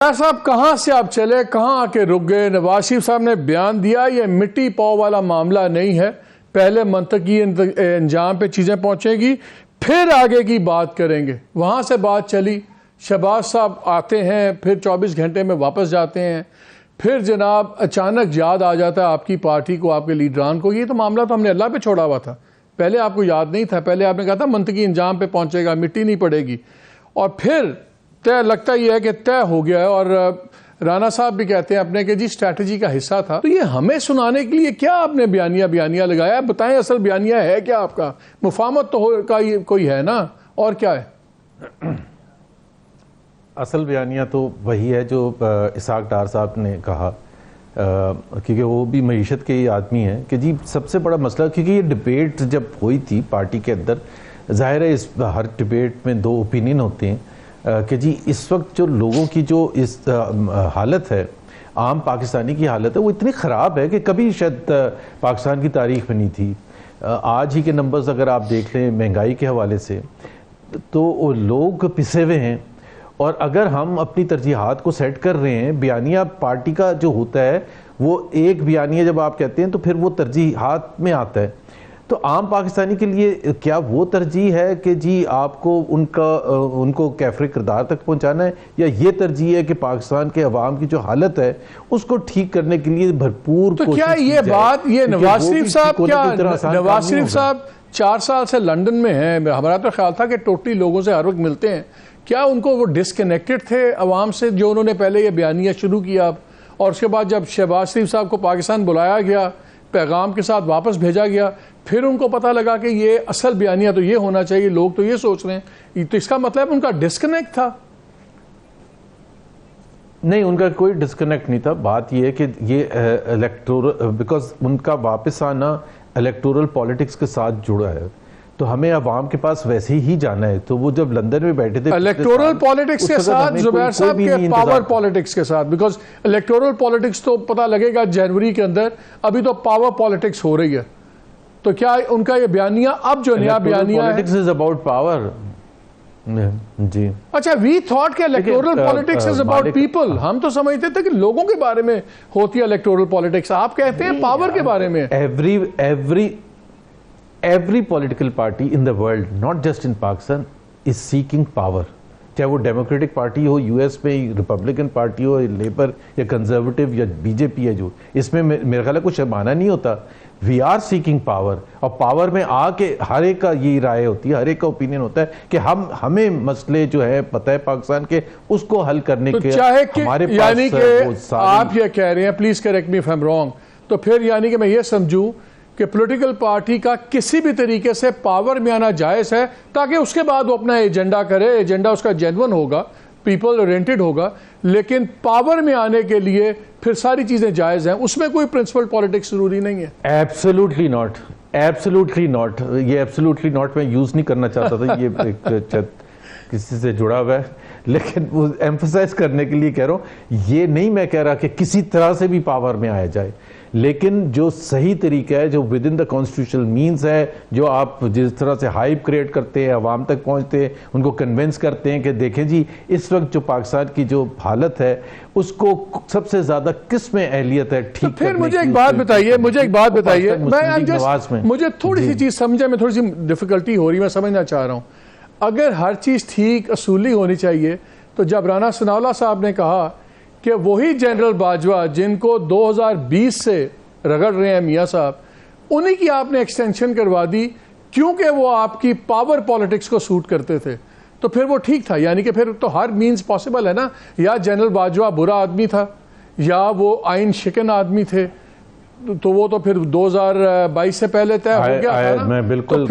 صاحب کہاں سے آپ چلے، کہاں آ کے رک گئے؟ نواز شریف صاحب نے بیان دیا یہ مٹی پاؤ والا معاملہ نہیں ہے، پہلے منطقی انجام پہ چیزیں پہنچے گی پھر آگے کی بات کریں گے۔ وہاں سے بات چلی، شہباز صاحب آتے ہیں پھر 24 گھنٹے میں واپس جاتے ہیں، پھر جناب اچانک یاد آ جاتا ہے آپ کی پارٹی کو، آپ کے لیڈران کو۔ یہ تو معاملہ تو ہم نے اللہ پہ چھوڑا ہوا تھا، پہلے آپ کو یاد نہیں تھا، پہلے آپ نے کہا تھا منطقی انجام پہ پہنچے گا، مٹی نہیں پڑے گی، اور پھر طے لگتا یہ ہے کہ طے ہو گیا ہے۔ اور رانا صاحب بھی کہتے ہیں اپنے کہ جی اسٹریٹجی کا حصہ تھا۔ تو یہ ہمیں سنانے کے لیے کیا آپ نے بیانیہ لگایا؟ بتائیں اصل بیانیہ ہے کیا آپ کا؟ مفاہمت تو کوئی ہے نا، اور کیا ہے؟ اصل بیانیہ تو وہی ہے جو اسحاق ڈار صاحب نے کہا، کیونکہ وہ بھی معیشت کے آدمی ہیں، کہ جی سب سے بڑا مسئلہ، کیونکہ یہ ڈبیٹ جب ہوئی تھی پارٹی کے اندر، ظاہر ہے اس ہر ڈبیٹ میں دو اوپینین ہوتے ہیں، کہ جی اس وقت جو لوگوں کی جو اس حالت ہے، عام پاکستانی کی حالت ہے، وہ اتنی خراب ہے کہ کبھی شاید پاکستان کی تاریخ میں نہیں تھی۔ آج ہی کے نمبرز اگر آپ دیکھ لیں مہنگائی کے حوالے سے، تو لوگ پسے ہوئے ہیں، اور اگر ہم اپنی ترجیحات کو سیٹ کر رہے ہیں، بیانیہ پارٹی کا جو ہوتا ہے وہ ایک بیانیہ جب آپ کہتے ہیں تو پھر وہ ترجیحات میں آتا ہے۔ تو عام پاکستانی کے لیے کیا وہ ترجیح ہے کہ جی آپ کو ان کو کیفر کردار تک پہنچانا ہے، یا یہ ترجیح ہے کہ پاکستان کے عوام کی جو حالت ہے اس کو ٹھیک کرنے کے لیے بھرپور کوشش کی جائے؟ تو کیا یہ بات، یہ نواز شریف صاحب 4 سال سے لندن میں ہیں، ہمارا تو خیال تھا کہ ٹوٹلی لوگوں سے ہر وقت ملتے ہیں، کیا ان کو وہ ڈسکنیکٹڈ تھے عوام سے جو انہوں نے پہلے یہ بیانیہ شروع کیا، اور اس کے بعد جب شہباز شریف صاحب کو پاکستان بلایا گیا، پیغام کے ساتھ واپس بھیجا گیا، پھر ان کو پتہ لگا کہ یہ اصل بیانیہ تو یہ ہونا چاہیے، لوگ تو یہ سوچ رہے ہیں، تو اس کا مطلب ان کا ڈسکنیکٹ تھا؟ نہیں، ان کا کوئی ڈسکنیکٹ نہیں تھا۔ بات یہ ہے کہ یہ بیکاز ان کا واپس آنا الیکٹورل پالیٹکس کے ساتھ جڑا ہے، تو ہمیں عوام کے پاس ویسے ہی جانا ہے۔ تو وہ جب لندن میں بیٹھے تھے الیکٹورل پالیٹکس کے ساتھ، زبیر صاحب کے پاور پالیٹکس کے ساتھ، بیکاز الیکٹورل پالیٹکس تو پتہ لگے گا جنوری کے اندر، ابھی تو پاور پالیٹکس ہو رہی ہے، تو کیا ان کا یہ بیانیہ اب جو نیا بیانیہ ہے؟ Politics is about power. جی اچھا، وی تھاٹ کہ electoral politics is about people, ہم تو سمجھتے تھے کہ لوگوں کے بارے میں ہوتی ہے الیکٹورل پالیٹکس، آپ کہتے ہیں پاور کے بارے میں۔ Every political party in the world, not just in Pakistan, is seeking power. چاہے وہ ڈیموکریٹک پارٹی ہو یو ایس میں، ریپبلکن پارٹی ہو، لیبر یا کنزرویٹو یا بی جے پی ہے، جو اس میں میرے خیال ہے کچھ شرمانا نہیں ہوتا۔ وی آر سیکنگ پاور، اور پاور میں آ کے ہر ایک کا یہ رائے ہوتی ہے، ہر ایک کا اوپینین ہوتا ہے کہ ہمیں مسئلے جو ہے پتہ ہے پاکستان کے، اس کو حل کرنے کے ہمارے پاس، یعنی کہ آپ یہ کہہ رہے ہیں، please correct me if I am wrong, تو پھر یعنی کہ میں یہ سمجھوں کہ پولیٹیکل پارٹی کا کسی بھی طریقے سے پاور میں آنا جائز ہے، تاکہ اس کے بعد وہ اپنا ایجنڈا کرے، ایجنڈا اس کا جینون ہوگا، پیپل اورینٹڈ ہوگا، لیکن پاور میں آنے کے لیے پھر ساری چیزیں جائز ہیں، اس میں کوئی پرنسپل پالیٹکس ضروری نہیں ہے۔ ایبسولوٹلی ناٹ، ایبسولوٹلی ناٹ، یہ ایبسولوٹلی ناٹ میں یوز نہیں کرنا چاہتا تھا، یہ ایک کسی سے جڑا ہوا ہے، لیکن وہ ایمفسائز کرنے کے لیے کہہ رہا ہوں، یہ نہیں میں کہہ رہا کہ کسی طرح سے بھی پاور میں آیا جائے، لیکن جو صحیح طریقہ ہے، جو within the constitutional means ہے، جو آپ جس طرح سے ہائپ کریٹ کرتے ہیں، عوام تک پہنچتے ہیں، ان کو کنونس کرتے ہیں کہ دیکھیں جی اس وقت جو پاکستان کی جو حالت ہے اس کو سب سے زیادہ کس میں اہلیت ہے ٹھیک کرنے کی۔ پھر مجھے ایک بات بتائیے، مجھے تھوڑی سی چیز سمجھے میں تھوڑی سی ڈیفیکلٹی ہو رہی، میں سمجھنا چاہ رہا ہوں، اگر ہر چیز ٹھیک اصولی ہونی چاہیے، تو جب رانا ثناءاللہ صاحب نے کہا کہ وہی جنرل باجوہ جن کو 2020 سے رگڑ رہے ہیں میاں صاحب، انہی کی آپ نے ایکسٹینشن کروا دی کیونکہ وہ آپ کی پاور پالیٹکس کو سوٹ کرتے تھے، تو پھر وہ ٹھیک تھا، یعنی کہ پھر تو ہر مینز پاسبل ہے نا، یا جنرل باجوہ برا آدمی تھا، یا وہ آئین شکن آدمی تھے، تو وہ تو پھر 2022 سے پہلے طے ہو گیا تھا نا، میں بالکل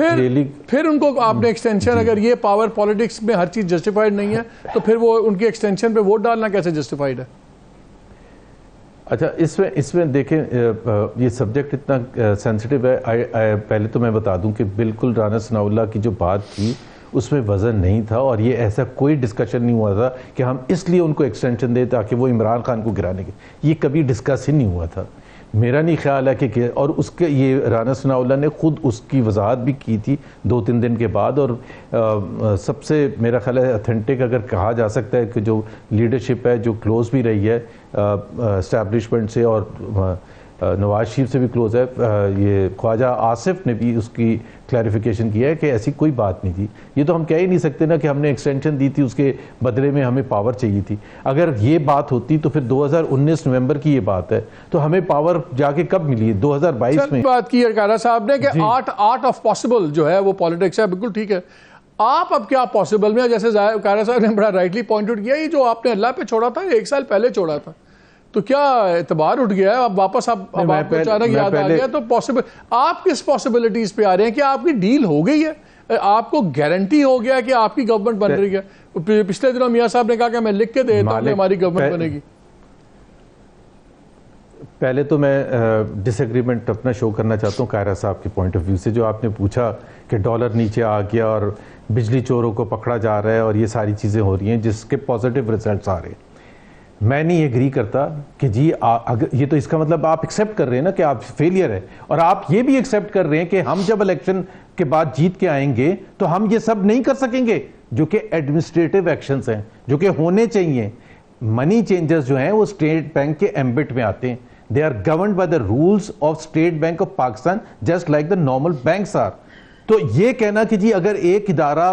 پھر ان کو آپ نے ایکسٹینشن، اگر یہ پاور پالیٹکس میں ہر چیز جسٹیفائڈ نہیں ہے تو پھر وہ ان کی ایکسٹینشن پہ ووٹ ڈالنا کیسے جسٹیفائڈ ہے؟ اچھا، اس میں دیکھیں یہ سبجیکٹ اتنا سینسٹیو ہے، پہلے تو میں بتا دوں کہ بالکل رانا ثناءاللہ کی جو بات تھی اس میں وزن نہیں تھا، اور یہ ایسا کوئی ڈسکشن نہیں ہوا تھا کہ ہم اس لیے ان کو ایکسٹینشن دیں تاکہ وہ عمران خان کو گرانے کے، یہ کبھی ڈسکس ہی نہیں ہوا تھا۔ میرا نہیں خیال ہے کہ اور اس کے یہ رانا ثناء اللہ نے خود اس کی وضاحت بھی کی تھی 2-3 دن کے بعد. اور سب سے میرا خیال ہے اتھینٹک اگر کہا جا سکتا ہے کہ جو لیڈرشپ ہے جو کلوز بھی رہی ہے اسٹیبلشمنٹ سے اور نواز شریف سے بھی کلوز ہے, یہ خواجہ آصف نے بھی اس کی کلیریفیکیشن کیا ہے کہ ایسی کوئی بات نہیں تھی. یہ تو ہم کہہ ہی نہیں سکتے نا کہ ہم نے ایکسٹینشن دی تھی, اس کے بدلے میں ہمیں پاور چاہیے تھی. اگر یہ بات ہوتی تو پھر 2019 نومبر کی یہ بات ہے, تو ہمیں پاور جا کے کب ملی؟ 2022 میں. بات کی ہے کارا صاحب نے کہ آرٹ آف پاسبل جو ہے وہ پالیٹکس ہے, بالکل ٹھیک ہے. آپ اب کیا پاسبل میں, جیسے کارا صاحب نے بڑا رائٹلی پوائنٹ آؤٹ کیا, یہ جو آپ نے اللہ پہ چھوڑا تھا 1 سال پہلے چھوڑا تھا, تو کیا اعتبار اٹھ گیا ہے اب واپس؟ اب آپ کو اچانک یاد آ گیا تو پاسبل, آپ کس پاسبلٹیز پہ آ رہے ہیں کہ آپ کی ڈیل ہو گئی ہے, آپ کو گارنٹی ہو گیا کہ آپ کی گورنمنٹ بن رہی ہے؟ پچھلے دنوں میاں صاحب نے کہا کہ میں لکھ کے دے دیتا ہوں کہ ہماری گورنمنٹ بنے گی. پہلے تو میں ڈس ایگریمنٹ اپنا شو کرنا چاہتا ہوں قاہرہ صاحب کے پوائنٹ آف ویو سے. جو آپ نے پوچھا کہ ڈالر نیچے آ گیا اور بجلی چوروں کو پکڑا جا رہا ہے اور یہ ساری چیزیں ہو رہی ہیں جس کے پازیٹیو ریزلٹس آ رہے ہیں, میں نہیں ایگری کرتا کہ جی اگر یہ تو اس کا مطلب آپ ایکسیپٹ کر رہے ہیں نا کہ آپ فیلئر ہے, اور آپ یہ بھی ایکسیپٹ کر رہے ہیں کہ ہم جب الیکشن کے بعد جیت کے آئیں گے تو ہم یہ سب نہیں کر سکیں گے جو کہ ایڈمنسٹریٹو ایکشنز ہیں جو کہ ہونے چاہیے. منی چینجرز جو ہیں وہ اسٹیٹ بینک کے ایمبٹ میں آتے ہیں. They are governed by the rules of State Bank of Pakistan just like the normal banks are. تو یہ کہنا کہ جی اگر ایک ادارہ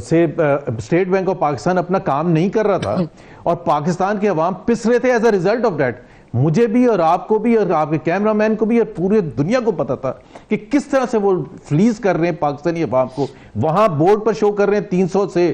سے اسٹیٹ بینک آف پاکستان اپنا کام نہیں کر رہا تھا اور پاکستان کے عوام پس رہے تھے as a result of that, مجھے بھی اور آپ کو بھی اور آپ کے کیمرہ مین کو بھی اور پورے دنیا کو پتا تھا کہ کس طرح سے وہ فلیز کر رہے ہیں پاکستانی عوام کو. وہاں بورڈ پر شو کر رہے ہیں 300 سے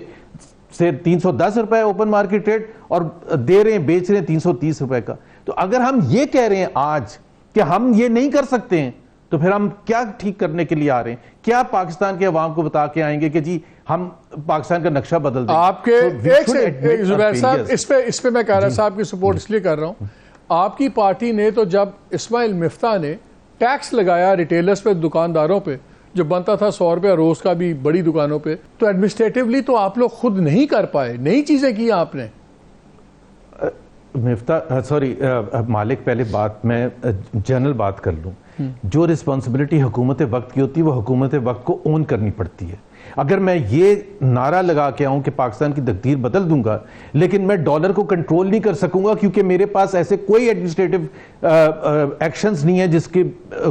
310 روپے اوپن مارکیٹ ریٹ اور دے رہے ہیں بیچ رہے ہیں 330 روپے کا. تو اگر ہم یہ کہہ رہے ہیں آج کہ ہم یہ نہیں کر سکتے ہیں تو پھر ہم کیا ٹھیک کرنے کے لیے آ رہے ہیں؟ کیا پاکستان کے عوام کو بتا کے آئیں گے کہ جی ہم پاکستان کا نقشہ بدل دیں گے؟ آپ کے ایک زبیر صاحب اس پہ میں قاہرہ صاحب کی سپورٹ اس لیے کر رہا ہوں, آپ کی پارٹی نے تو جب اسماعیل مفتاح نے ٹیکس لگایا ریٹیلرز پہ, دکانداروں پہ, جو بنتا تھا 100 روپے روز کا بھی بڑی دکانوں پہ, تو ایڈمنسٹریٹولی تو آپ لوگ خود نہیں کر پائے, نئی چیزیں کی آپ نے. مالک پہلے بات میں جنرل بات کر لوں. جو رسپانسبلٹی حکومت وقت کی ہوتی ہے وہ حکومت وقت کو اون کرنی پڑتی ہے. اگر میں یہ نعرہ لگا کے آؤں کہ پاکستان کی تقدیر بدل دوں گا لیکن میں ڈالر کو کنٹرول نہیں کر سکوں گا کیونکہ میرے پاس ایسے کوئی ایڈمنسٹریٹو ایکشنز نہیں ہے جس کے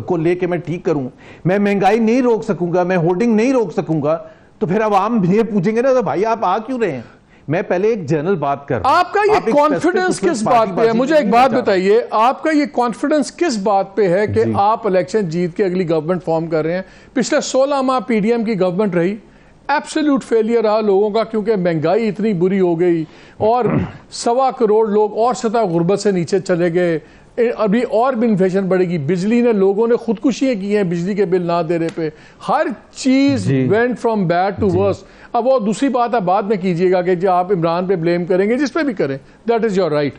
کو لے کے میں ٹھیک کروں, میں مہنگائی نہیں روک سکوں گا, میں ہولڈنگ نہیں روک سکوں گا, تو پھر عوام یہ پوچھیں گے نا تو بھائی آپ آ کیوں رہے ہیں؟ میں پہلے ایک جنرل بات کر رہا ہوں. آپ کا یہ کانفیڈنس کس بات پہ ہے؟ مجھے ایک بات بتائیے, آپ کا یہ کانفیڈنس کس بات پہ ہے کہ آپ الیکشن جیت کے اگلی گورنمنٹ فارم کر رہے ہیں؟ پچھلے 16 ماہ پی ڈی ایم کی گورنمنٹ رہی, ایبسلیوٹ فیلئر رہا لوگوں کا, کیونکہ مہنگائی اتنی بری ہو گئی اور 1.25 کروڑ لوگ اور سطح غربت سے نیچے چلے گئے. ابھی اور بھی انفلیشن بڑھے گی, بجلی نے لوگوں نے خودکشیاں کی ہیں بجلی کے بل نہ دینے پہ, ہر چیز went from bad to worse. اب وہ دوسری بات ہے بعد میں کیجئے گا کہ جی آپ عمران پہ بلیم کریں گے, جس پہ بھی کریں, دیٹ از یور رائٹ.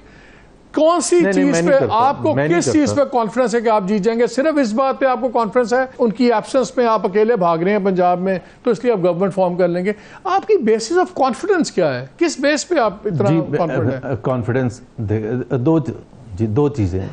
کون سی چیز پہ آپ کو, کس چیز پہ کانفیڈنس ہے کہ آپ جیت جائیں گے؟ صرف اس بات پہ آپ کو کانفیڈنس ہے ان کی ایبسنس میں آپ اکیلے بھاگ رہے ہیں پنجاب میں تو اس لیے آپ گورنمنٹ فارم کر لیں گے؟ آپ کی بیسس آف کانفیڈنس کیا ہے؟ کس بیس پہ آپ اتنا کانفیڈنٹ ہیں؟ کانفیڈنس دو چیزیں ہیں.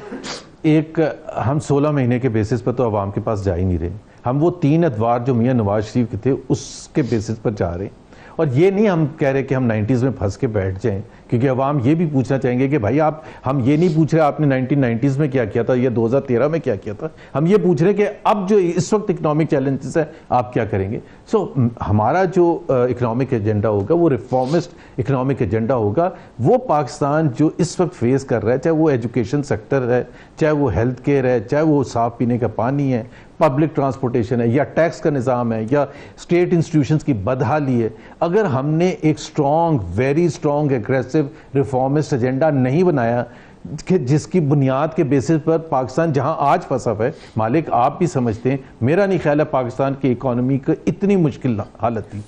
ایک, ہم 16 مہینے کے بیسس پر تو عوام کے پاس جا ہی نہیں رہے, ہم وہ 3 ادوار جو میاں نواز شریف کے تھے اس کے بیسس پر جا رہے ہیں. اور یہ نہیں ہم کہہ رہے کہ ہم 90s میں پھنس کے بیٹھ جائیں, کیونکہ عوام یہ بھی پوچھنا چاہیں گے کہ بھائی ہم یہ نہیں پوچھ رہے آپ نے 1990s میں کیا کیا تھا یا 2013 میں کیا کیا تھا, ہم یہ پوچھ رہے کہ اب جو اس وقت اکنامک چیلنجز ہیں آپ کیا کریں گے. سو ہمارا جو اکنامک ایجنڈا ہوگا وہ ریفارمسٹ اکنامک ایجنڈا ہوگا. وہ پاکستان جو اس وقت فیس کر رہا ہے, چاہے وہ ایجوکیشن سیکٹر ہے, چاہے وہ ہیلتھ کیئر ہے, چاہے وہ صاف پینے کا پانی ہے, پبلک ٹرانسپورٹیشن ہے, یا ٹیکس کا نظام ہے, یا اسٹیٹ انسٹیٹیوشنز کی بدحالی ہے, اگر ہم نے ایک strong, very strong aggressive reformist agenda نہیں بنایا کہ جس کی بنیاد کے بیسس پر پاکستان جہاں آج پھنسا ہے, مالک آپ بھی سمجھتے ہیں, میرا نہیں خیال ہے پاکستان کی اکانومی کا اتنی مشکل حالت تھی.